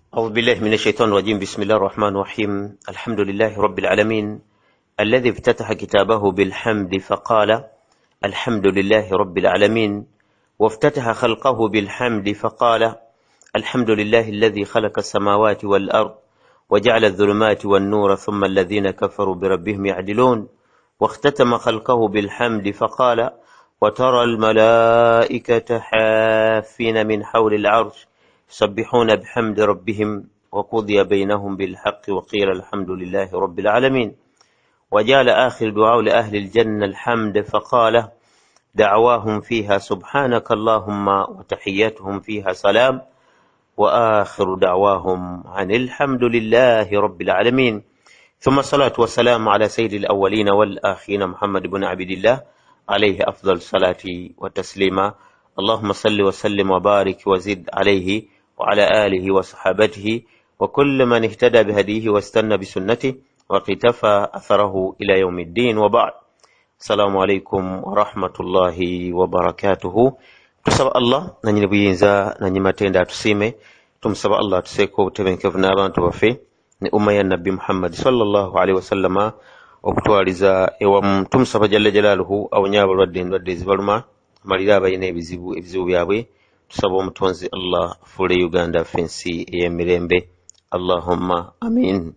أعوذ بالله من الشيطان الرجيم. بسم الله الرحمن الرحيم. الحمد لله رب العالمين الذي افتتح كتابه بالحمد فقال الحمد لله رب العالمين، وافتتح خلقه بالحمد فقال الحمد لله الذي خلق السماوات والأرض وجعل الظلمات والنور ثم الذين كفروا بربهم يعدلون، واختتم خلقه بالحمد فقال وترى الملائكة حافين من حول العرش يسبحون بحمد ربهم وقضي بينهم بالحق وقيل الحمد لله رب العالمين. وجعل آخر دعاء لأهل الجنة الحمد فقال دعواهم فيها سبحانك اللهم وتحياتهم فيها سلام وآخر دعواهم عن الحمد لله رب العالمين. ثم الصلاة والسلام على سيد الأولين والآخرين محمد بن عبد الله عليه أفضل الصلاة والتسليم. اللهم صل وسلم وبارك وزد عليه وعلى آله وصحابته وكل من اهتدى بهديه واستنى بسنته واقتفى أثره إلى يوم الدين، وبعد. السلام عليكم ورحمة الله وبركاته. tusaba Allah nanyini buyinza nanyi matenda tusime, tumusaba Allah tuseeko obutebenkevu n'abantu baffe ne umma ya nabbi Muhammad sallallahu alaihi wasallama okutwaliza ewamu. Tumusaba jalla jalaaluhu awonye abalwadde endwadde ezibaluma, amalire abalina ebizibu byabwe. Tusaba omutonzi Allah afuule Uganda fensi ey'emirembe, Allahumma amin.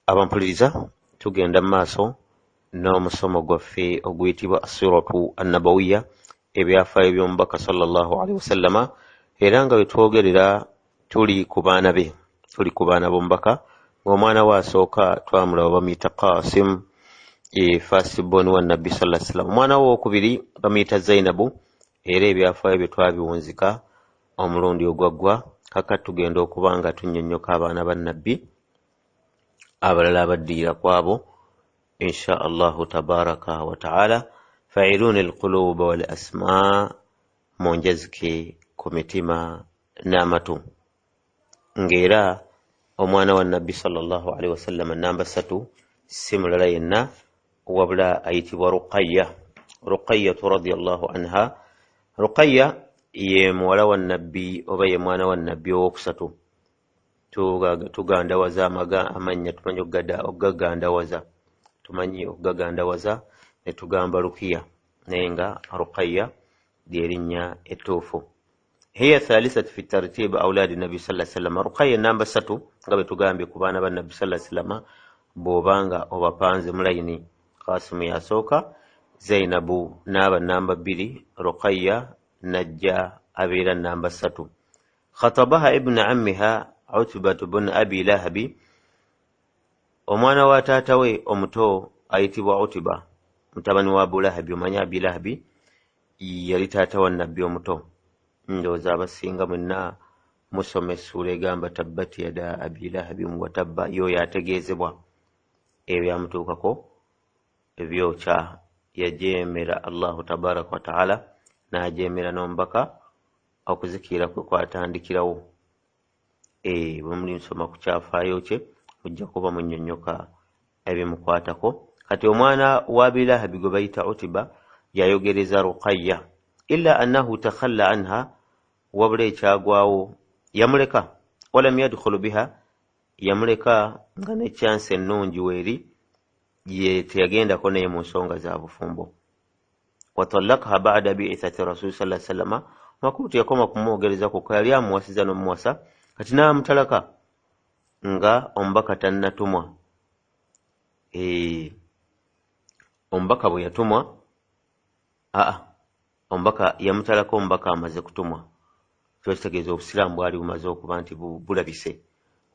Abampuliriza, tugenda maaso n'omusomo gwaffe oguyitibwa asiratu annabawiya, ebyafaayo by'omubaka sallallahu alaihi wasallama, era nga wetwogerera tuli ku baana be, tuli ku baana b'omubaka. Ng'omwana we asooka twamulaba bamuyita Qasim, first born wa nabbi sallallahu alaihi wasallam. Omwana we owokubiri bamuyita Zainabu, era ebyafaayo bye twabiwunzika omulundi ogwaggwa. Kaka tugenda okuba nga tunnyonnyoka abaana ba nabbi abalala abaddirira kwabo insha Allahu tabaraka wa taala. Fa'iluna alquluba wal asma, munjazike ku mitima n'amatu. Ng'era omwana wa nabbi sallallahu alaihi wasallam namba 3 si mulala yenna wabula ayitibwa Ruqayya. Ruqayya radhiyallahu anha. Ruqayya ye muwala wa nabbi oba ye mwana wa nabbi owokusatu. Tugandawaza amannya, tumanyi okugagandawaza, tumanyi okugagandawaza ne tugamba Rukiya, naye nga Ruqayya lyerinnya ettuufu. Hiya thalithatu fi tartib awlaadi nabbi sallallahu alaihi wasallam. Ruqayya namba 3 nga bwe tugambye ku baana ba nabbi sallallahu alaihi wasallam bw'obanga obapanze mu layini. Qasimu yasooka, Zainabu n'aba namba 2, Ruqayya najja abeera namba 3. Khatabaha ibn ammiha Utbatu bun Abi Lahabi. Omwana wa taata we omuto ayitibwa Utba, mutabani wa Abu Lahabi. Omanya Abi Lahabi yali taata wa nabbi omuto. Ndowooza abasinga mwenna musoma essuula egamba tabbat yada Abi Lahabi wa tabba. Yo yategeezebwa ebyamutuukako ebyokya. Yajeemera Allahu tabaraka wa taala, n'ajeemera n'omubaka. Okuzikiira kwe kwatandikirawo. Bwe muli nsoma ku kyafaayo kye mujja kuba munnyonnyoka ebimukwatako. Kati omwana wa Abi Lahabi gwe bayita Utba yayogereza Ruqayya, illa annahu takhalla anha, wabula ekyagwawo yamuleka. Walam yadkhulu biha, yamuleka nga ne chance ennungi weeri ye teyagendako naye mu nsonga za bufumbo. Watallakaha ba'da bi'ithati rasul sallallahu alaihi wasallam. Makutu yakoma kumwogereza kuko yali amuwasiza n'omuwasa, kati n'amutalaka nga omubaka tannatumwa. Omubaka bwe yatumwa, omubaka yamutalako omubaka amaze kutumwa. Kyo kitegeeza obusiraamu bwali bumaze okuba nti bulabise.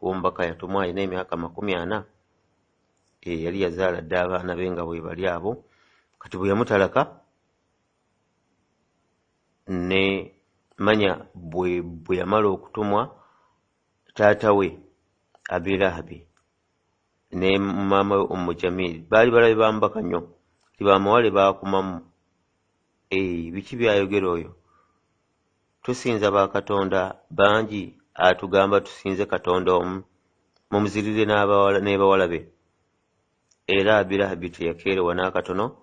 Omubaka yatumwa alina emyaka 40. Yali yazaala dda abaana be nga bwe bali abo. Kati bwe yamutalaka ne manya bwe yamala okutumwa, taata we Abi Lahabi ne maama we Ummu Jamil baali balabe bamubaka nnyo, tibamawale baakumamu. Biki byayogera oyo? Tusinza bakatonda bangi, atugamba tusinze katonda omu, mumuzirire n'ebawala be. Era Abi Lahabi teyakeerewa n'akatono,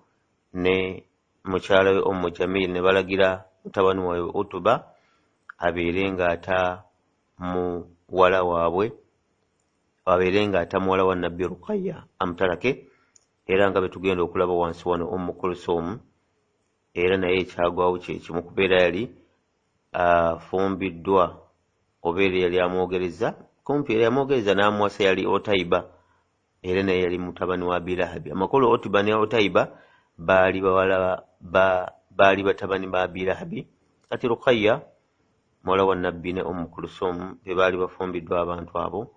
ne mukyala we Ummu Jamil ne balagira mutabani wawe Utba abeere ng'ata mu wala waabwe abeere nga atamuwala wa nabbi Ruqayya amutalake, era nga betugenda okulaba wansi wano Kulsum era naye ekyagwawo kyekimu kubeera yali afumbiddwa oba era yali amwogereza kumpi era yamwogereza n'amuwasa yali Otaiba era naye yali mutabani wa Abilahabi. Amakulu Otiba ne Otaiba baali batabani ba Abilahabi. Kati Ruqayya muwala wa nabbi ne Kulsum be baali bafumbiddwa abantu abo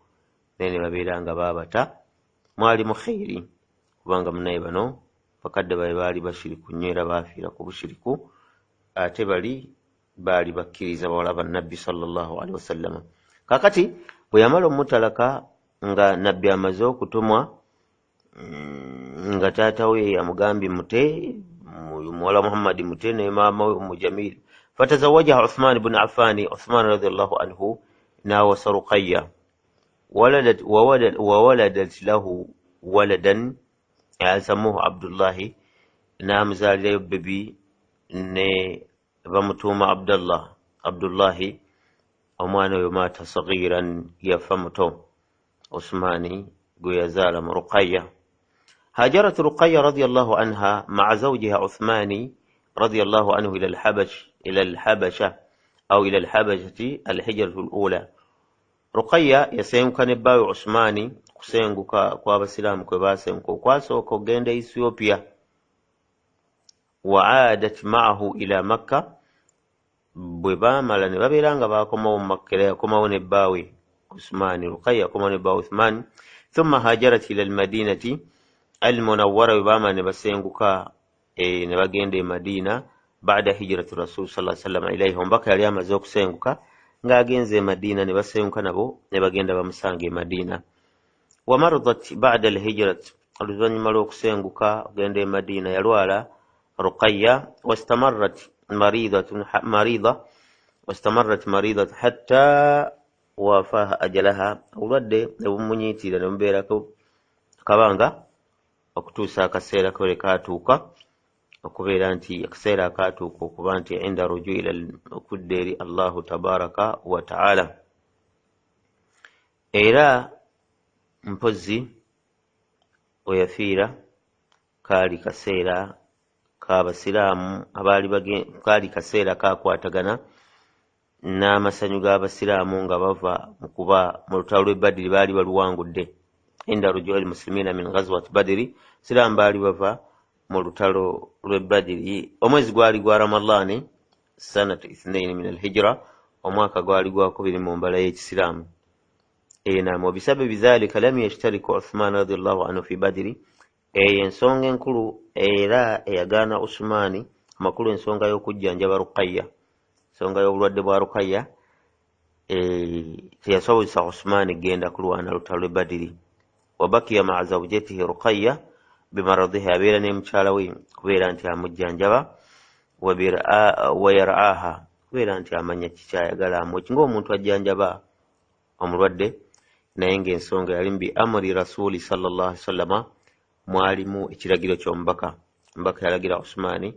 naye ne babeera nga baabata. Mwali mu khayri kubanga munaye bano bakadde babe baali bashiriku nnyo era baafiira ku bushiriku, ate baali bakkiriza bawala ba nabbi sallallahu alaihi wasallam. Kakati bwe yamala omutalaka nga nabbi amaze okutumwa nga taata we yamugambye mute muwala Muhammad mute ne maama we Jamil, fatazawajaha Uthman ibn Affan. Uthman radiyallahu anhu nawasa Ruqayya وولدت له ولدا سموه عبد الله نام زال يببي بمتوم عبد الله ومانو يمات صغيرا يفهمتو عثماني قيزال رقية. هاجرت رقية رضي الله عنها مع زوجها عثماني رضي الله عنه إلى الحبشة أو إلى الحبشة الهجرة الأولى. Ruqayya yasenguka ne bbaawe Usmani kusenguka kw'abasiraamu kwe baasenguka okwasooka okugenda Ethiopia. Wa aadat ma'ahu ila Makka, bwe baamala ne babeera nga baakomawo mu Makka, yakomawo ne bbaawe Usmani. Ruqayya yakomawo ne bbaawe Usmani. Thumma hajarat ila al-Madinati al-Munawwara, bwe baamala ne basenguka ne bagenda e Madina ba'da hijrati Rasul sallallahu alayhi wa sallam ilayhi. Omubaka yali amaze okusenguka ng'agenze e Madina ne basenguka nabo ne bagenda bamusanga e Madina. Wa maradat ba'da al-hijrat, oluvannyuma lw'okusenguka ogenda e Madina yalwala Ruqayya. wastamarrat maridat hatta wafaha ajalaha, obulwadde ne bumunyiitira ne bubeerako kabanga okutuusa akaseera kwe kaatuuka, okubeera nti akaseera akaatuuka okuba nti inda rujui okudda eri Allahu tabaraka wa ta'ala. Era mpozi weyafiira kaali kaseera k'abasiraamu kaali kaseera kakwatagana n'amasanyu g'abasiraamu nga bava mu kuba mu lutalo lw'e Badiri, baali baluwangudde. Inda rujui al-muslimina min ghazwat Badiri, siraamu baali bava mu lutalo lw'e Badiri. Omwezi gwali gwa Ramadani sanata 2 min al-hijra, omwaka gwali gwa 2 mu mbala y'ekisiraamu. Wa bisababi dhalika lam yashtariku Uthman radiyallahu anhu fi Badiri, ensonga enkulu era eyagaana Usmani amakulu, ensonga y'okujjanjaba Ruqayya, ensonga y'obulwadde bwa Ruqayya teyasobozesa Usmani genda kulwana lutalo lw'e Badiri. Wa bakiya ma'a zawjatihi Ruqayya bimaradihi, abeera ne mukyala we kubeera nti amujjanjaba. Wa yar'aha, kubeera nti amanya kikyayagala amweki ng'omuntu ajjanjaba omulwadde, naye ng'ensonga yali bi amri rasuli sallallahu alaihi wasallam, mwalimu ekiragiro ky'omubaka. Omubaka yalagira Usmani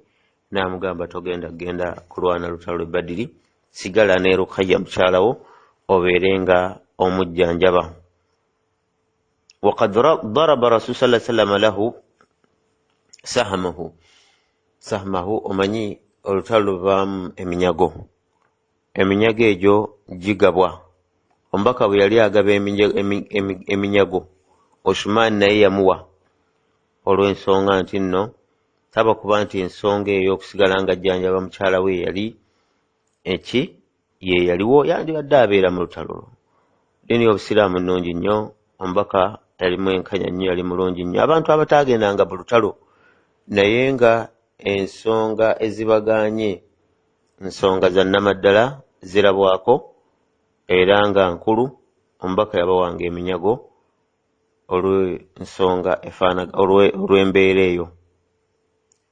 n'amugamba genda kulwana lutalo lw'e Badiri, sigala ne Ruqayya mukyalawo obeere nga omujjanjaba. وقد ضرب رسول صلى الله عليه وسلم له سهمه omanyi olutalo luvaamu eminyago egyo gigabwa. Omubaka bwe yali agaba eminyago, Usmani naye yamuwa olw'ensonga nti nno taba kuba nti ensonga eyo okusigala nga ajjanjaba mukyala we yali ye yaliwo, yandibadde abeera mu lutalo. Ddiini y'Obusiraamu nnungi nnyo, omubaka yalimu enkanya nnyo, yali mulungi nnyo. Abantu abatagendanga mu lutalo naye nga ensonga ezibaganye nsonga za nnamaddala zirabwako era nga nkulu, omubaka yabawanga eminyago olw'ensonga olw'embeera eyo.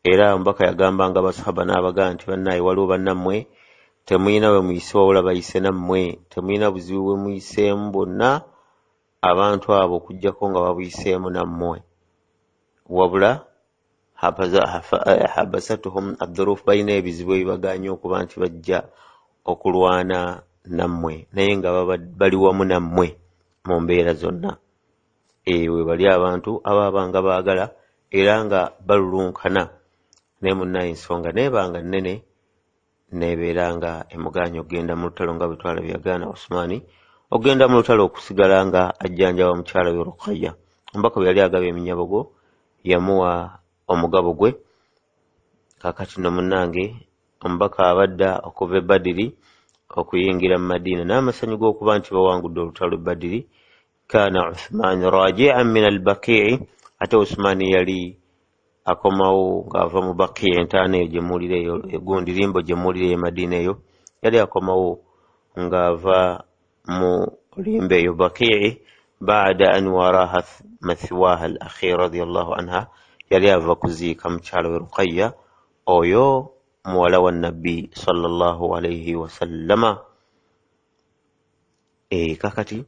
Era omubaka yagambanga abasahaba n'abagaa nti bannaaye, waliwo bannammwe temuyina we muyise wabula bayise nammwe, temuyina buzibu bwe muyiseemu bonna abantu abo okuggyako nga babuyiseemu nammwe, wabula habasatuhum ad-duruf, balina ebizibu ebibaganya okuba nti bajja okulwana nammwe naye nga bali wamu nammwe mu mbeera zonna. We bali abantu ababanga baagala era nga balulunkana naye munnaye ensonga neebanga nnene neebeera nga emuganya okgenda mu lutalo nga bwe twalabye yagaana Usmaani okgenda mu lutalo okusigala nga ajjanjaba mukyala we Ruqayya. Omubaka bwe yali agaba eminyabogo yamuwa omugabo gwe. Kaakati nno munnange omubaka abadda okuva e Badiri okuyingira mu Madiina n'amasanyu g'okuba nti bawangudde olutalo e Badiri. Kaana Uthman raji'an min al-Baqi', ate Usman yali akomawo ng'ava mu Baqi' entaana eyo gye muwulira eyo egundi limbo gye muwulira e Madiina eyo, yali akomawo ng'ava mu limbo eyo Baqi' baada an waraha mathwaha al-akhir radiyallahu anha, yali ava kuziika mukyala we Ruqayya oyo muwala wa Nabbi sallallahu alayhi wa sallama. Kakati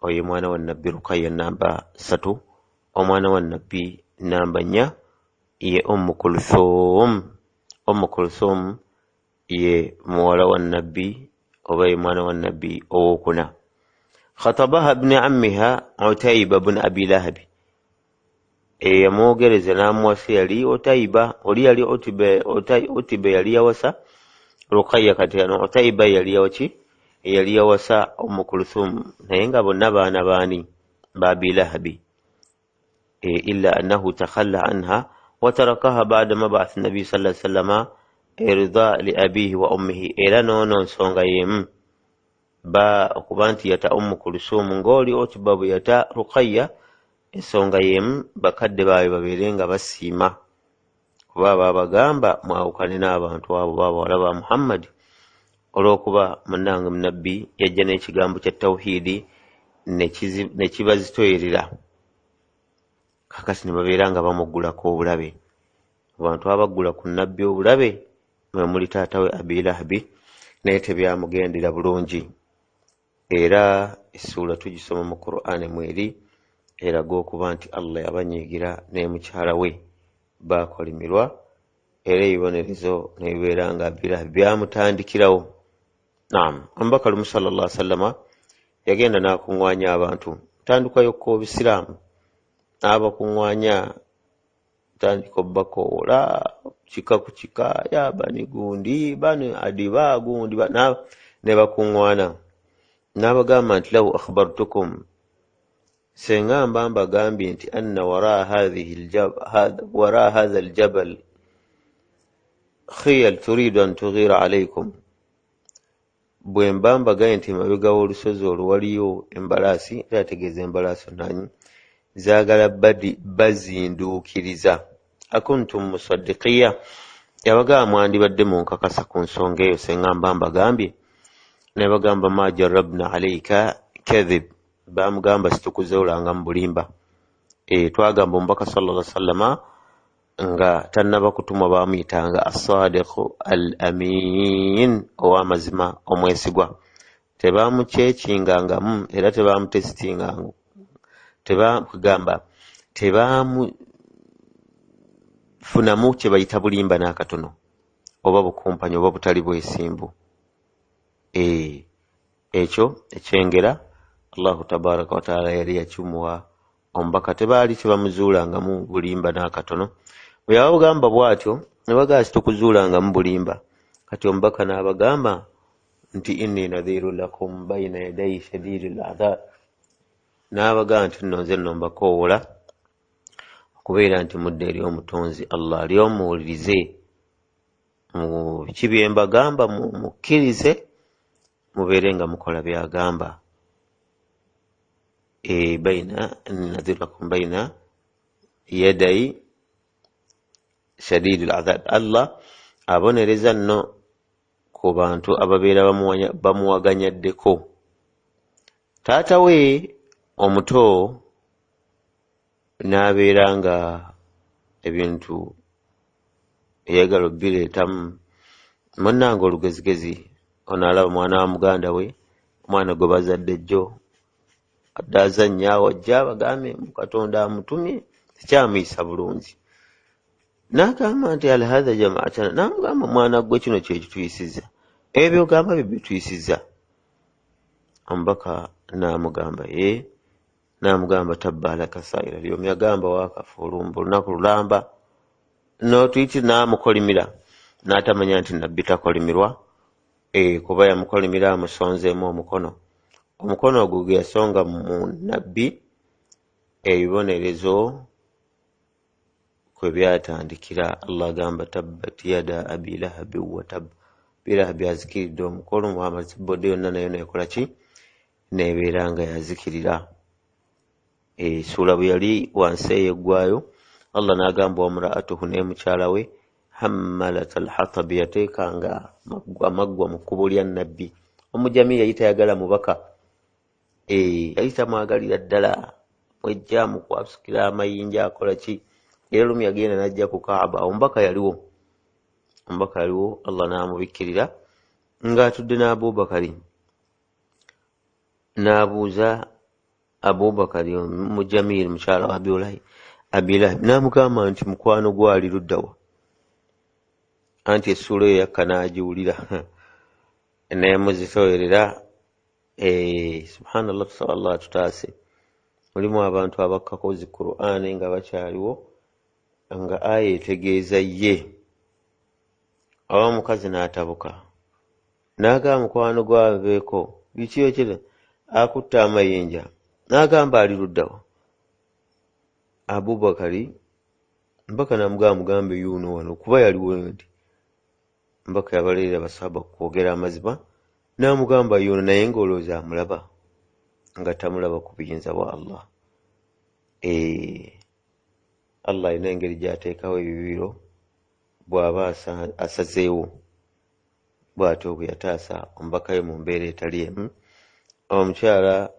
oyo mwana wa Nabbi Ruqayya namba 3, omwana wa Nabbi namba 4 ye Ummu Kulthum ye muwala wa Nabbi oba ye mwana wa Nabbi owokuna. Khatabaha ibn ammiha Utayba ibn Abi Lahab, yamwogereza n'amuwasa yali Utayba, oli yali Utayba yali yawasa Ruqayya, kati ano Utayba yali yawaki yali yawasa Ummu Kulthum, naye nga bonna baana baani ba Abi Lahabi. Illa annahu takhalla anha wa tarakaha ba'da mab'ath nabi sallallahu alayhi wasallam irda li abihi wa ummihi. Era noono nsonga yemu ba okuba nti yata Ummu Kulthum ng'oli Utayba bwe yata Ruqayya, ensonga yemu bakadde baawe babeere nga basiima, kuba babagamba mwawukane n'abantu abo babawala ba Muhammad, olw'okuba munnange munabbi yajja n'ekigambo kya tawhiidi ne kibazitoyerera. Kakati ne babeera nga bamuggulako obulabe. Abantu abaggula ku nabbi obulabe mwe muli taata we Abi Lahabi, naye tebyamugendera bulungi. Era essuula tugisoma mu Qur'aani mweri eraga okuba nti Allah yabanyiigira ne mukyala we baakolimirwa, era ebibonerezo ne bibeera nga Abi Lahabi byamutandikirawo. Naam, omubaka lumu sallallahu alaihi wasallama yagenda n'akuŋŋwanya abantu, ntandikwa yokka obusiraamu n'abakuŋŋwanya, tandika obbakoola kika ku kika, ya bani gundi bani adiba gundi ne bakuŋŋwana, n'abagamba nti law akhbartukum, sengamba mbagambye nti anna wara hadha aljabal khiyal turidu an tughira alaykum, bwe mba mbagambye nti mabega w'olusozi olwo waliyo embalaasi, era ategeeza embalaasi nanyi zaagala bazinduukiriza. Akuntum musaddiqiya, yabagamba mwandibadde munkakasa ku nsonga eyo sengamba mbagambye. Ne bagamba ma jarrabna alayka kadhib, bamugamba situkuzeolanga mu bulimba. Twagamba omubaka sallallahu alaihi wasallama nga tannaba kutumwa baamuyitanga as-sadiqu al-amin, ow'amazima omwesigwa. Tebaamucekingangamu era tebaamutesitingangu, tebamugamba tebaamufunamu kye bayita bulimba n'akatono oba bukumpanyi oba butali bwesimbu. Ekyo ekyengera Allahu tabaraka wa taala yali yakimwa omubaka, tebaali tebamuzuulangamu bulimba n'akatono. Bwe yabagamba bw'atyo ne bagamba situkuzuulangamu bulimba, kati omubaka n'abagamba nti inni nadhiru lakum bayna yadayi shadidil adhab, n'abagamba nti nno nze nno mbakoowola okubeera nti mudde eri omutonzi Allah lyomuwulirize mu biki bye mbagamba, mukkirize mubeere nga mukola byagamba. Nadhiru lakum bayna yadayi shadidil adhab, Allah abonereza nno ku bantu ababeera bamuwaganyaddeko. Taata we omuto n'abeera nga ebintu eyagala obireetamu, munnange olugezigezi onaalaba mwana wa muganda we, omwana gwe bazadde jjo adde azannya wajja bagambe mu Katonda amutumye, tekyamuyisa bulungi. N'agamba nti ala hadha jamaatana, n'amugamba mwana gwe kino kye kituyisiza, ebyo byogamba bye bituyisiza. omubaka n'amugamba n'amugamba tabbalaka saira lyom yagamba wakafa olumba olunaku lulamba n'otuyiti n'amukolimira n'atamanya nti nabbi takolimirwa kuba yamukolimira amusonzeemu omukono ogwo gwe yasonga mu nabbi ebibonerezo kwe byatandikira. Allah agamba tabbat yada abi lahabi wa tab, bilahabi azikiridde omukono bode yonna nayo nekola ki nebeera nga yazikirira. Sula bwe yali wansi eyeggwayo Allah n'agamba wamraatuhu n'emukyala we hammalat alhatabi yateekanga amaggwa mu kkubo lya nabbi. Omujami yali tayagala mubaka, yali tamwagalira ddala, mwejja mukwasukira amayinja akola ki. Era lumu yagenda n'ajja ku Kaaba, omubaka yaliwo, Allah n'amubikkirira ng'atudde n'Abubakari. N'abuuza Abubakari Mujamil mukyala wa Abilahabi n'amugamba nti mukwano gwali luddawa, anti essuula eyo yakka n'agiwulira neemuzitoerera. Subhanallah, tusaba Allah tutaase. Mulimu abantu abakkako zi Qur'an nga bakyaliwo nga aya etegeeza ye. Awa omukazi n'atabuka n'agamba mukwano gwaveeko bikiyo kiri akutta amayinja, n'agamba ali luddawa. Abubakari mpaka namugamba mugambe yuno wano kuba yaliwo nti mpaka yabaleera basaba kwogera amazima, n'amugamba yuno naye ng'olowooza amulaba nga tamulaba ku buyinza bwa Allah. Allah alina engeri gy'ateekawo ebibiro bw'aba asazeewo. Bw'atyo bwe yataasa omubaka we mu mbeera etali emu. Omukyala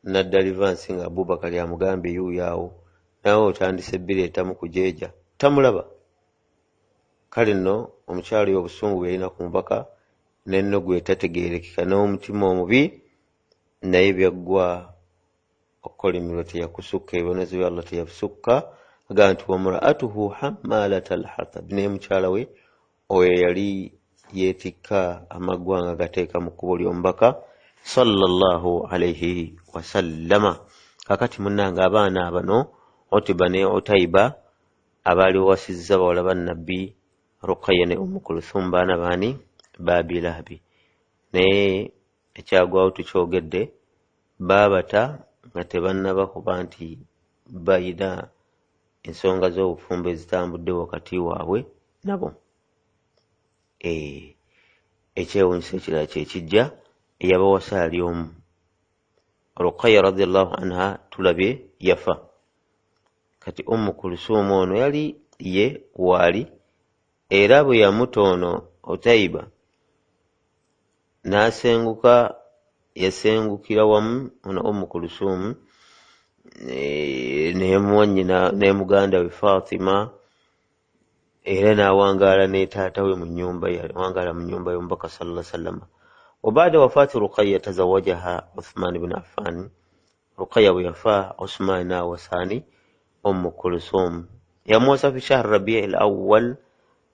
n'addalivansi nga Abubakari amugambe yuuyaawo, naawe otandise bireetamu kujeeja, tamulaba. Kale nno omukyala oyo obusungu bwe yalina ku mubaka n'ennogu etategeerekeka n'omutima omubi, naye byaggwa okukolimirwa teyakusukka, ebibonezo bya Allah teyabisukka. Agamba nti wamraatuhu hammalat alhatab, naye mukyala we oyo yali yeetikka amaggwa nga gateeka mu kkubo ly'omubaka sallallahu alayhi wasallama. Kakati munnange abaana abano Otiba ne Otaiba abaali wasizza bawala ba nabbi Ruqayya ne Kulthum baana baani ba Abi Lahabi. Naye ekyagwawo tukyogedde, baabata nga tebannaba kuba nti bayina ensonga z'obufumbo ezitambudde wakati waabwe nabo. Ekyewuunyisa ekirala kyekijja, eyabawasa ali omu. Ruqayya radiyallahu anha tulabye yafa. Kati Kulthum ono yali ye waali, era bwe yamuta ono Otaiba n'asenguka, yasengukira wamu ono Kulthum ne muganda we Fatima, era n'awangaala ne taata we mu nnyumba ye, awangaala mu nnyumba y'omubaka sallallahu alaihi wasallam. Wabaada wafaati Ruqayya tazawajaha Uthman ibn Affan. Ruqayya bwe yafa, Uthman n'awasaani Kulthum. Yamuwasa fi shahr Rabi'il Awwal,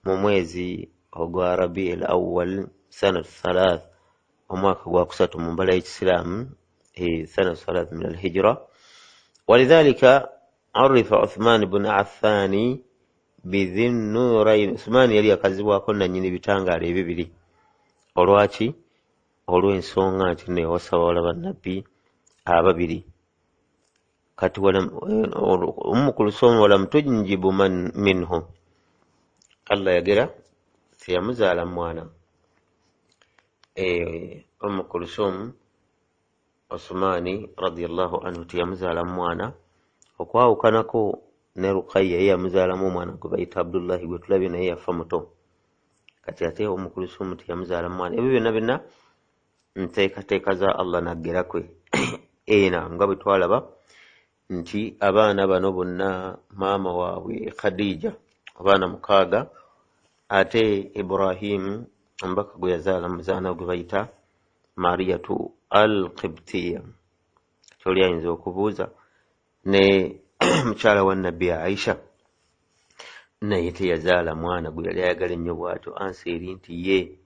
mu mwezi ogwa Rabi'il Awwal sanat 3, omwaka gwa 3 mu mbala y'Ekisiraamu, sanat 3 min al-Hijra. ولذلك عرف عثمان بن عفان بذي النورين. Uthman yali akazibwako nannyini bitangaala ebibiri. Olwaki? Olw'ensonga nti newasa bawala ba nabbi ababiri. Kati Kulthum walam tunjibu man minhum, Allah yagera teyamuzaala mwana. Kulthum Uthmani radiyallahu anhu teyamuzaala mwana, okwawukanako ne Ruqayya ye yamuzaalamu omwana gwe bayita Abdullahi gwe tulabye naye yafa muto. Kati ate Kulthum teyamuzaala mwana. Ebyo byonna nteekateeka za Allah naggera kwe. Nga bwe twalaba nti abaana bano bonna maama waabwe Khadija abaana 6, ate Ibrahim omubaka gwe yazaala muzaana gwe bayita Mariyatu al-Qibtiyya. Kyoli ayinza okubuuza ne mukyala wa nabbi Aisha naye teyazaala mwana gwe yali ayagala ennyo bw'atyo, ansi eri nti ye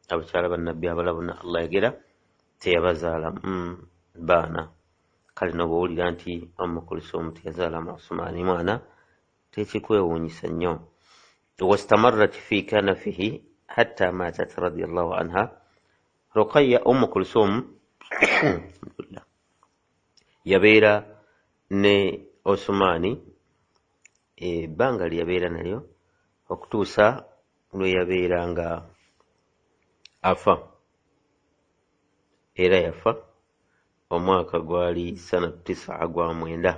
abakyala ba nabbi abala bonna Allah yagera teyabazaala baana. Kale n'obwowulira nti Umm Kulthum teyazaalamu Usmaani mwana tekikwewuunyisa nnyo. واستمرت في كنفه حتى ماتت رضي الله عنها. رقية أم كلثوم yabeera ne Osmani ebbanga lyabeera nalyo okutuusa lwe yabeera nga afa, era yafa omwaka gwali sana 9 gwa 9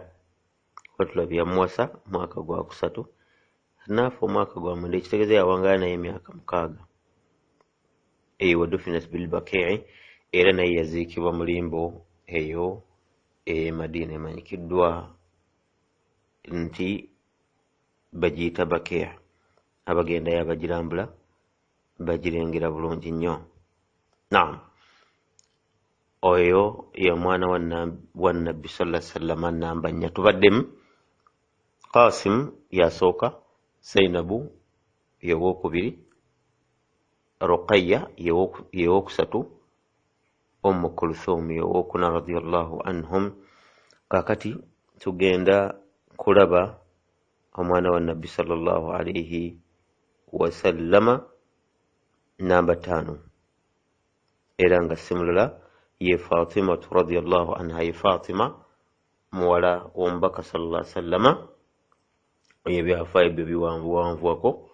watulabye yamuwasa mwaka gwa 3 naafa omwaka gwa 9 ekitegeeza yawangaala naye emyaka 6 wadufinat bilbakii, era naye yaziikibwa mu limbo eyo Madiina emanyikiddwa nti bagiyita Bakii. Abagendayo abagirambula bagirengera bulungi nnyo. Naam, oyo ye mwana wa Nabbi sallallahu alaihi wasallam namba 4. Tubaddemu Qasim yasooka, Zainabu yewookubiri, Ruqayya yewookusatu, Umm Kulthum yewookuna radiyallahu anhum. Kakati tugenda kulaba omwana wa Nabbi sallallahu alaihi wasallama namba 5 era nga simulala ye Fatima radiyallahu anha. Ye Fatima muwala w'omubaka sallallahu alaihi wasallama ebyafaayo ebyo biwanvuwako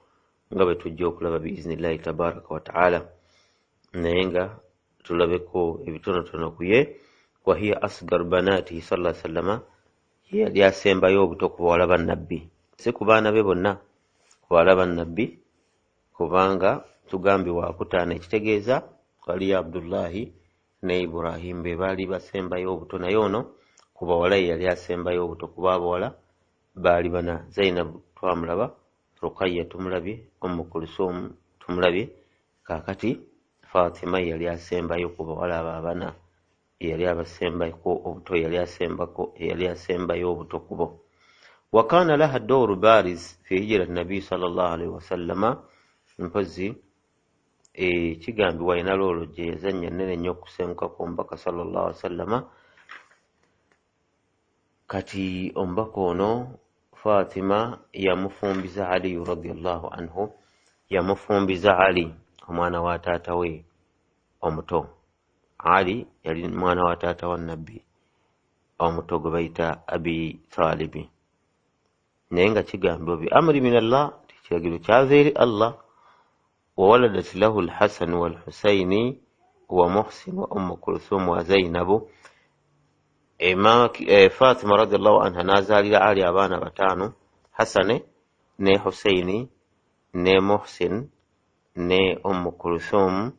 nga bwe tujja okulaba biiznillahi tabaraka wa taala, naye nga tulabeko ebitonotono ku ye. Wahiya asgar banaatihi sallallahu alaihi wasallama, ye yali asembayo obuto ku bawala ba Nabbi, si ku baana be bonna, ku bawala ba Nabbi, kubanga tugambye wakutaana, ekitegeeza waliyo Abdullahi ne Ibrahim be baali basembayo obuto, naye ono ku bawala ye yali asembayo obuto. Kuba abawala baali bana: Zainab twamulaba, Ruqayya tumulabye, Umm Kulthum tumulabye, kakati Fatima yali asembayo ku bawala abo abana, yali abasembako obuto, yali asembayo obuto kubo. Wakana laha dawru bariz fi hijra nabi sallallahu alaihi wasallama. Mpozi kigambibwa ina loolo gye yazannya nnene nnyo okusenguka ku mbaka sallallahu alaihi wasallama. Kati ombaka ono Fatima yamufumbiza Ali radiyallahu anhu, yamufumbiza Ali omwana wa taata we omuto. Ali yali mwana wa taata wa Nabbi omuto gwe bayita Abi Talibi, naye nga kigambibwa bi amri min Allah, tikiragiro kyava eri Allah. وولدت له الحسن والحسين ومحسن وأم كلثوم وزينب. فاطمة رضي الله عنها نازل علي أبانا بتانو: حسن ني حسيني ني محسن ني أم كلثوم.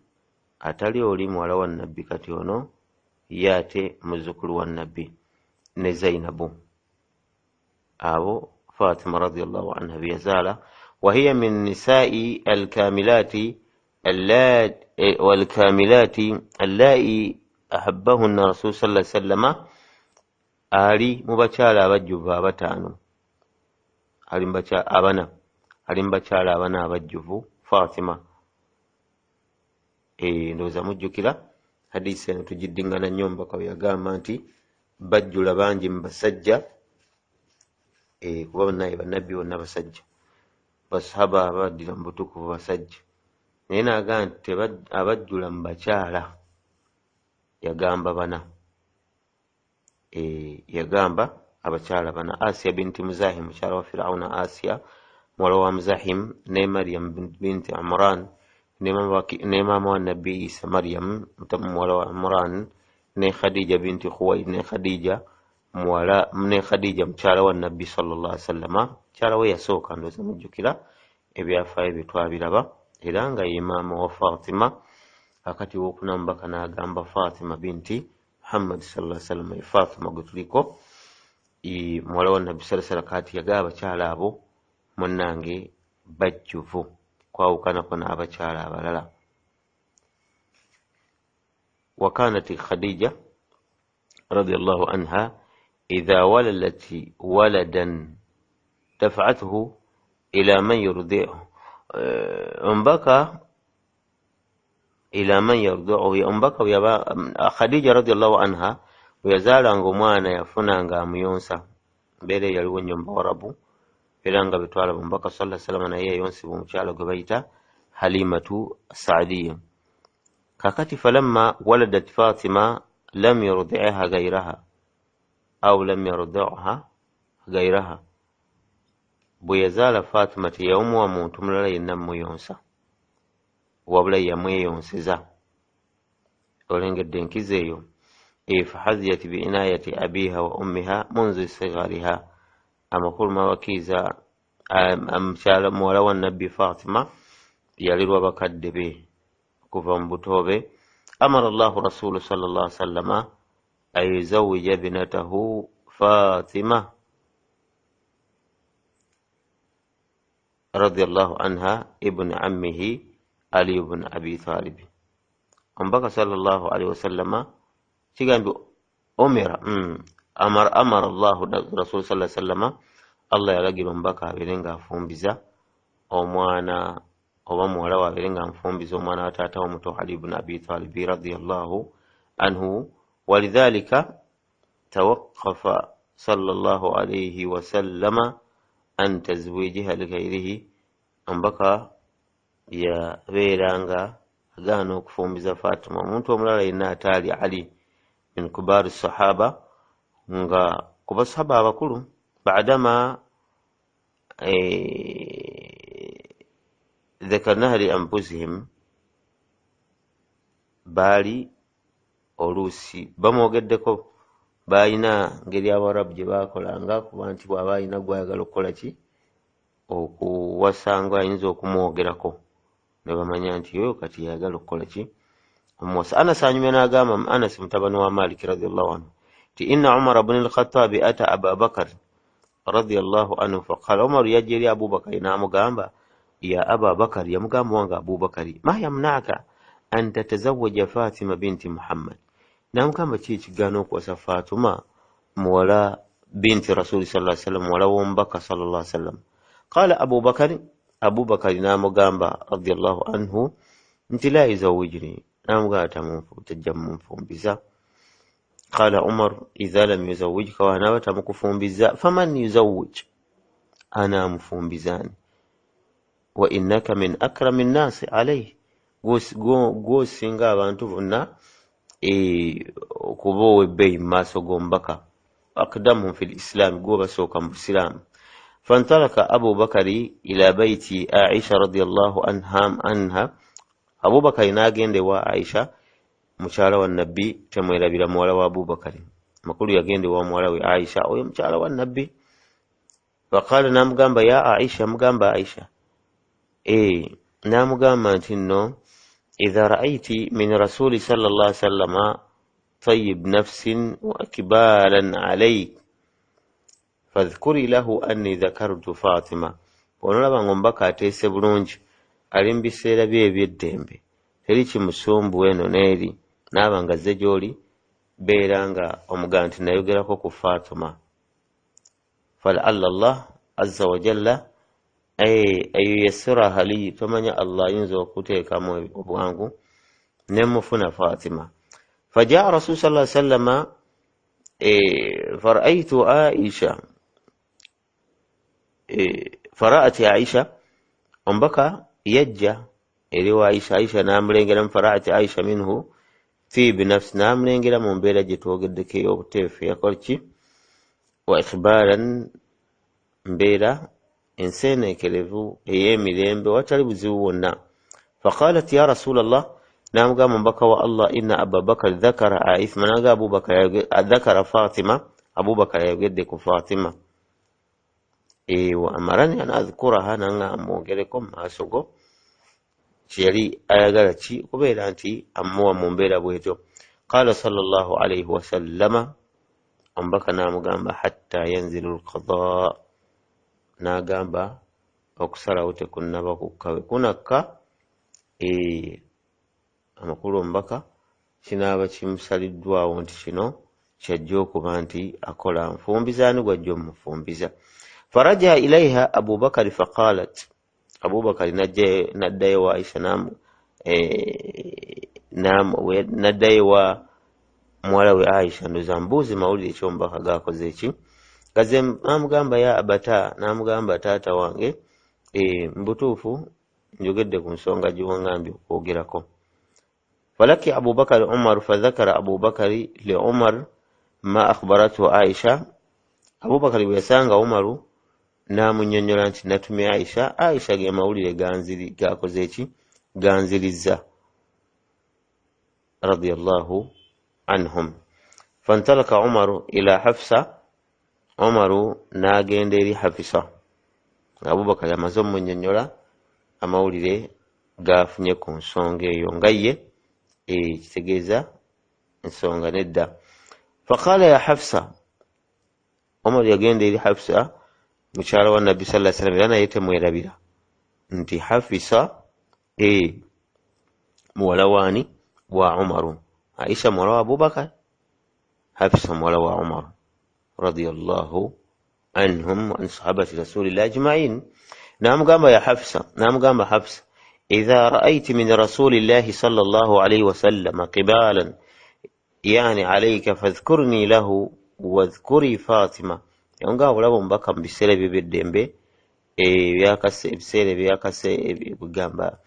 أتالي أولي مولا والنبي كتيونو ياتي مزكر والنبي ني زينب. أبو فاطمة رضي الله عنها بيزالة، وهي من نساء الكاملات اللائي أحبهن رسول صلى الله عليه وسلم. Ali mubakyala abajjuvu abataano, ali mubakyala abana abajjuvu Fatima. Ndowooza mujjukira hadisi eno tugiddingana nnyo, mbaka bwe yagamba nti bajjula bangi mu basajja, kuba naye bannabbi bonna basajja, basahaba abaddira mu butukuvu basajja, naye naagamba nti abajjula mu bakyala yagamba bana. Yagamba abakyala bana: Asiya binti Muzahim, mukyala wa Firauna Asiya muwala wa Muzahim, ne Maryam binti Imran, ne maama wa Nabbi Isa Maryam muwala wa Imran, ne Khadija binti Khuwaylid, ne Khadija mukyala wa Nabbi sallallahu alaihi wasallama. Mukyala we yasooka, ndowooza mujjukira ebyafaayo bye twabiraba, era nga ye maama wa Fatima. Akati wookuna mubaka n'agamba Fatima binti Muhammad sallallahu alaihi wasallam, Fatima gwe tuliko muwala wa Nabbi sallallahu alaihi wasallam. Kati yagaba abakyala abo munnange bajjuvu, kwawukanako n'abakyala abalala. Wakanat Khadija radiyallahu anha idha waladat waladan dafa'athu ila man yurdi'uhu. Mbaka ila man yardu'uhu omubaka Khadija radiyallahu anha bwe yazaalanga omwana yafunanga amuyonsa mbeera yaliwo nnyo mu Bawarabu era nga betwala omubaka sallallahu alaihi wasallam naye yayonsibwa omukyala gwe bayita Halimatu Saadiya. kakati falamma waladat Fatima lam yurdi'ha ghayraha aw lam yurdi'ha ghayraha, bwe yazaala Fatima teyawumuwa muntu mulala yenna muyonsa wabula yamweyonseza. olengedde enkizo eyo fahaziyat biinayati abiha wa ummiha munzu sigariha, amakulu mabakiiza mukyala muwala wa nabbi Fatima yalirwa bakadde be kuva mu buto be. amara Allahu rasulu sallallahu alaihi wasallama an yuzawwija binatahu Fatima radiyallahu anha ibn ammihi Ali ibn Abi Talib. Omubaka sallallahu alaihi wasallama kigambye amara Allahu rasul sallallahu alaihi wasallama, Allah yalagira omubaka abeere nga afumbiza omwana oba muwala we abeere nga amufumbiza omwana wa taata omuto Ali ibn Abi Talib radiyallahu anhu. walidhalika tawaqqafa sallallahu alaihi wasallama an tazwijiha lighairihi, omubaka yabeeranga agaana okufumbiza Fatima omuntu omulala yenna ataali Ali min kubaari sahaba, nga ku basahaba abakulu. baadama dhakarnaha li anfusihim, baali oluusi bamwogeddeko, balina ngeri Abarabu gye bakolanga kuba nti bw'aba alina gwayagala okukola ki okuwasanga ayinza okumwogerako ne bamanya nti oyo kati yayagala okukola ki omwosa. Anas anyumya n'agamba, Anas mutabani wa Malik radiyallahu anhu ti inna Umar ibn al-Khattab ata Aba Bakar radiyallahu anhu faqala, Umar yajja eri Abubakar n'amugamba, ya Aba Bakar, yamugamba wange Abubakari, ma yamna'aka an tatazawwaja Fatima binti Muhammad, n'amugamba ki ekigaana okuwasa Fatima muwala binti Rasuli sallallahu alaihi wasallam, muwala w'omubaka sallallahu alaihi wasallam. Qala Abubakar n'amugamba radiyallahu anhu nti la yuzawwijni, n'amugamba tajja mumufumbiza. Qala Umar idha lam yuzawwijka, wanaaba tamukufumbiza, faman yuzawwij, ana amufumbizani. Wa innaka min akrami nnasi alayhi, gwosinga abantu bonna okuba ow'ebbeeyi mu maaso g'omubaka. aqdamuhum fi lislam, gwobasooka mu busiraamu. fantalaka Abubakari ila bayti Aisha radiyallahu anha, Abubakari n'agenda ewa Aisha mukyala wa nabbi. temwerabira muwala wa Abubakari, makulu yagenda ewa muwala we Aisha, oyo mukyala wa nabbi. Faqala, n'amugamba ya Aisha, mugamba Aisha, n'amugamba nti nno idha ra'ayti min rasuli sallallahu alaihi wasallama tayyib nafsin wa ikbalan alayk fadhkuri lahu anni dhakartu Fatima. bw'onolaba ng'omubaka ateese bulungi, ali mu biseera bye eby'eddembe, teri kimusumbu eno n'eri, naaba nga azze gy'oli, beera nga omugamba nti nayogerako ku Fatima. fala'alla Allah azza wa jalla ayuyassiraha li, tomanya Allah ayinza okuteekamu obwangu nemufuna Fatima. fajaa Rasul sallallahu alaihi wasallama fara'aytu Aisha, fara'at Aisha, omubaka yajja eri wa Aisha, Aisha n'amulengera, fara'at Aisha minhu fi binafsi, n'amulengera mu mbeera gye twogeddeko ey'obuteefu, yakola ki wa ikhbaran, mbeera enseeneekerevu ey'emirembe watali buzibu wonna. faqalat ya Rasulallah, n'amugamba omubaka wa Allah, inna Aba Bakar dhakara Aisha, naga Abubakar dhakara Fatima, Abubakar yayogedde ku Fatima. wa amarani an adhkuraha, nanga amwogereko mu maaso go, kyeyali ayagala ki kubeera nti amuwa mu mbeera bwetyo. Qala sallallahu alaihi wasallama, omubaka n'amugamba hatta yanzilu alqada, n'agamba okusalawo tekunnaba kukkawe kunakka. amakulu omubaka kinaaba kimusaliddwawo nti kino kyajja okuba nti akola nfumbizaani gwajja omufumbiza. faraja ilaiha Abubakari faqalat, Abubakari naddayo wa Aisha n'addayo wa muwala we Aisha ndoza mbuuzi mawulire ekyomubaka gakoze eki kaze namugamba ya abata namugamba taata wange mbutuufu njogedde ku nsonga giwangambye okwogerako falaki abubakar umar fadhakara abubakari li umar ma akhbaratu Aisha abubakari bwe yasanga umaru n'amunnyonnyola nti natumye Aisha ge mawulire gakoze eki ganzirizza radiyallahu anhum fantalaka umaru ila hafsa umaru n'agenda eri hafisa abubakari amaze omunnyonnyola amawulire gafunye ku nsonga eyo nga ye kitegeeza ensonga nedda faqala ya hafsa umaru yagenda eri hafsa mukyala wa nabbi sallallahu alaihi wasallam era naye temwerabira nti hafisa muwala waani wa umaru Aisha muwala wa Abubakar hafisa muwala wa Umar radiyallahu anhum an sahabati rasulillah ajma'in namugamba ya hafsa namugamba hafsa idha ra'ayti min rasulillahi sallallahu alayhi wasallam qibalan yani alayka fadhkurni lahu wadhkuri Fatima yonga bulabo mbaka mu biseera by'eddembe ebiseera byakase ebigamba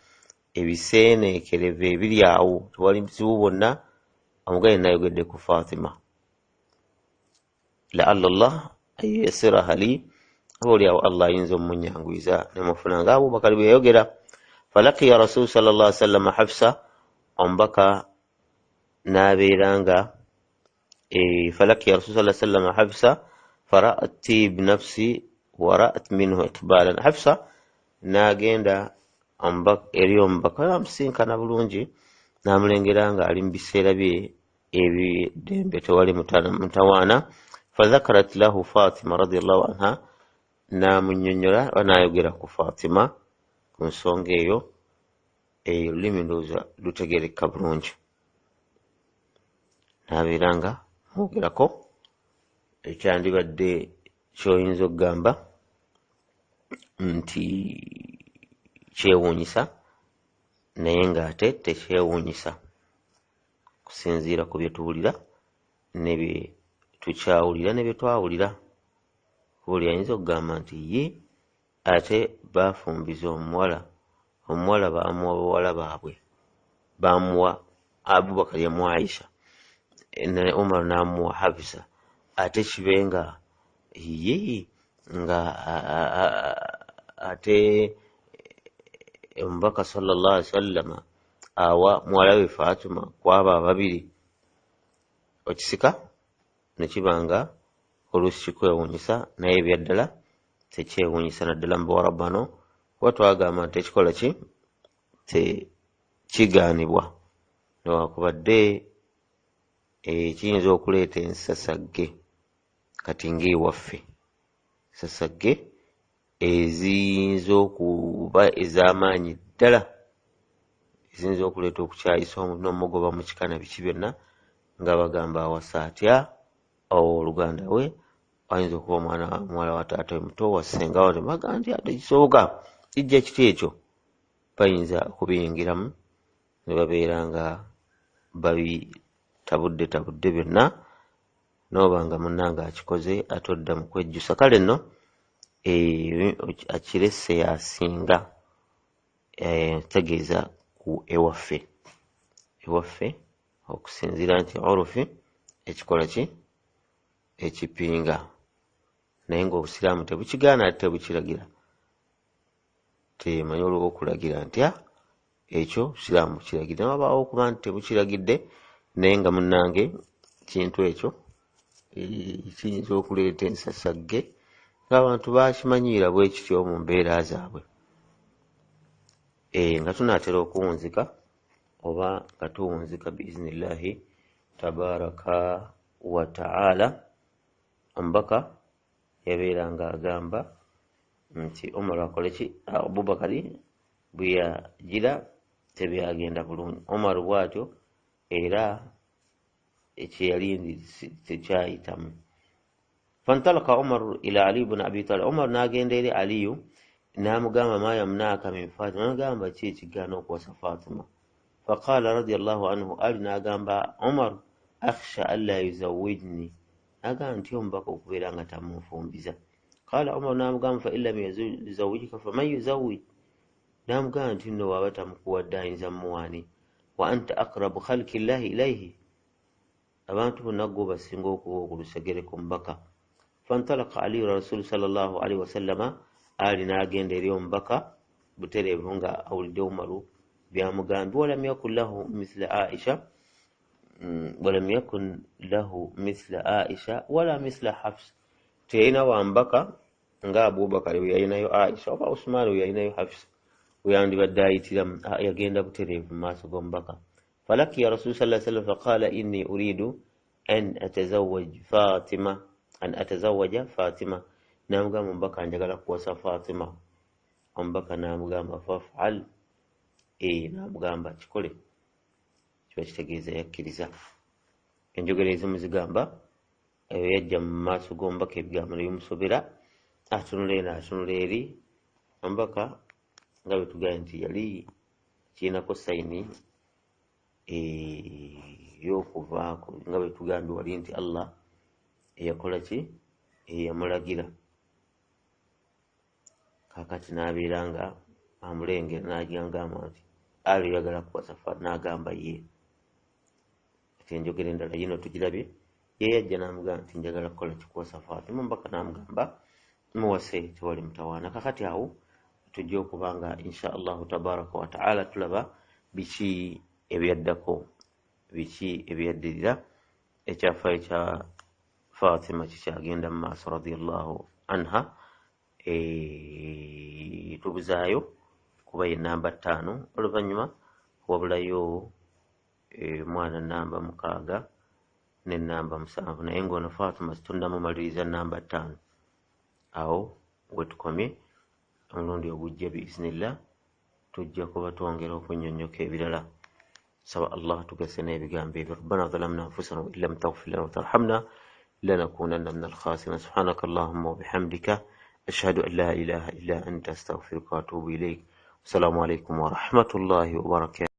ebiseeneekereve ebiri awo tewali bizibu bwonna omugaye nayogedde ku Fatima la'alla Allah ayasiraha li oli awo Allah ayinza omunyangwiza nemufuna nga Abubakar bwe yayogera falaqiya rasul sallallahu alaihi wasallam hafsa ombaka nabeeranga falaqiya rasul sallallahu alaihi wasallam hafsa فرأت بنفسي ورأت منه إقبالا حفصة ناغيندا eriyo mbaka amusinkana bulungi namulengera nga ali mu biseera bye ebidembe tewali mutawaana fadhakarat lahu Fatima radiyallahu anha namunnyonnyola wanayogera ku Fatima ku nsonga eyo olulimi ndowooza lutegeereka bulungi nabeeranga mwogerako ekyandibadde kyoyinza okugamba nti kyewuunyisa naye ng'ate tekyewuunyisa kusinziira ku bye tuwulira ne bye tukyawulira ne bye twawulira buli ayinza okugamba nti ye ate baafumbiza omuwala baamuwa bawala baabwe baamuwa Abubakar yamuwa Aisha Umar n'amuwa Hafsa ate kibe nga ye nga ate omubaka sallallahu alaihi wasallam awa muwala we Fatima kwaba ababiri okisika nekibanga oluusi kikwewuunyisa naye ebyaddala tekyewuunyisa naddala mu bawala bano kuba twagamba nti ekikola kigaanibwa newakubadde kiyinza okuleeta ensasagge kati ng'ewaffe ensasagge eziyinza okuba ez'amaanyi ddala eziyinza okuleeta okukyayisa n'omugoba mu kikana biki byonna nga bagamba awasa atya oluganda we ayinza okuba omwana muwala wa taata we muto wa ssenga we baga nti ate kisoboka kijja kiti ekyo bayinza okubiyingiramu ne babeera nga babitabudde byonna n'oba nga munnanga akikoze ate odda mu kwejjusa kale nno akirese yasinga tegeeza ku ewaffe okusinziira nti urufi ekikola ki ekipinga naye ng'obusiraamu tebukigaana ate tebukiragira temanyi olwoba okulagira ntya ekyo busiraamu bukiragidde wabaawo okuba nti tebukiragidde naye nga munnange kintu ekyo kiyinza okuleeta ensasagge ng'abantu bakimanyiira bwe kityo mu mbeera zaabwe nga tunaatera okuwunzika oba nga tuwunzika biiznillahi tabaraka wa ta'ala omubaka yabeeranga agamba nti Umar akole ki Abubakari bwe yagira tebyagenda bulungi Umar bw'atyo era ekyeyalindi tekyayitamu fantalaka Umar ila Ali ibn Abi Talib Umar n'agenda eri Aliyu n'amugamba ma yamnaaka min Fatima n'agamba ki ekigaana okuwasa Fatima فقال رضي الله عنه ألنا أغامبا عمر أخشى ألا يزوجني أغان تيوم بكو كبيرا تموفون بزا قال عمر نعم قام فإن لم يزوجك فمن يزوج نعم قام تنو وابتا مقوى زمواني وأنت أقرب خلق الله إليه أبانتو نقو بسنغوكو وقلسجركم بكا فانطلق علي رسول صلى الله عليه وسلم آلنا أجين اليوم بكا بتري بهنغا أول دومرو بيامغان ولم يكن له مثل عائشة ولا مثل حفص تينا وانبكا nga Abubakar yayinayo Aisha oba Usman yayinayo Hafs uyandi baddaayiti yagenda butereevu maaso g'omubaka falaki ya Rasul sallallahu alaihi wasallam faqala inni uridu an atazawaja Fatima namugamba omubaka njagala kuwasa Fatima omubaka namugamba faf'al namugamba kikole kiba kitegeeza yakkiriza enjogera ezimu zigamba eyo yajja mu maaso g'omubaka ebigambo ne bimusobera atunula eri omubaka nga bwe tugambye nti yali kiinako sayini y'okuvaako nga bwe tugambye wali nti Allah eyakola ki eyamulagira kakati n'abeera nga amulengera n'agamba nti ali yagala kuwasa n'agamba ye ati enjogera endala yino tugirabye ye yajja n'amugamba nti njagala kukola kikuwasa Fatima omubaka n'amugamba muwase tewali mutawaana kakati awo tujja okubanga insha allahu tabaraka wa taala tulaba biki ebyaddako biki ebyaddirira ekyafaayo kya Fatima kikyagenda mu maaso radiyallahu anha tubuzaayo kuba ye namba 5 oluvannyuma wabulayo mwana namba 6 ne namba 7 naye ng'ono Fatima tunnamumaliriza namba 5 awo wetukomye omulundi ogujja biiznillah tujja kuba twongera okunnyonnyoka ebirala saba Allah tugase n'ebigambo ebyo rabbana zalamna anfusana wa illam taghfir lana wa tarhamna lanakunanna min al-khasirin subhanaka allahumma wa bihamdika ashhadu an la ilaha illa anta astaghfiruka wa atubu ilayk assalamu alaykum wa rahmatullahi wa barakatuh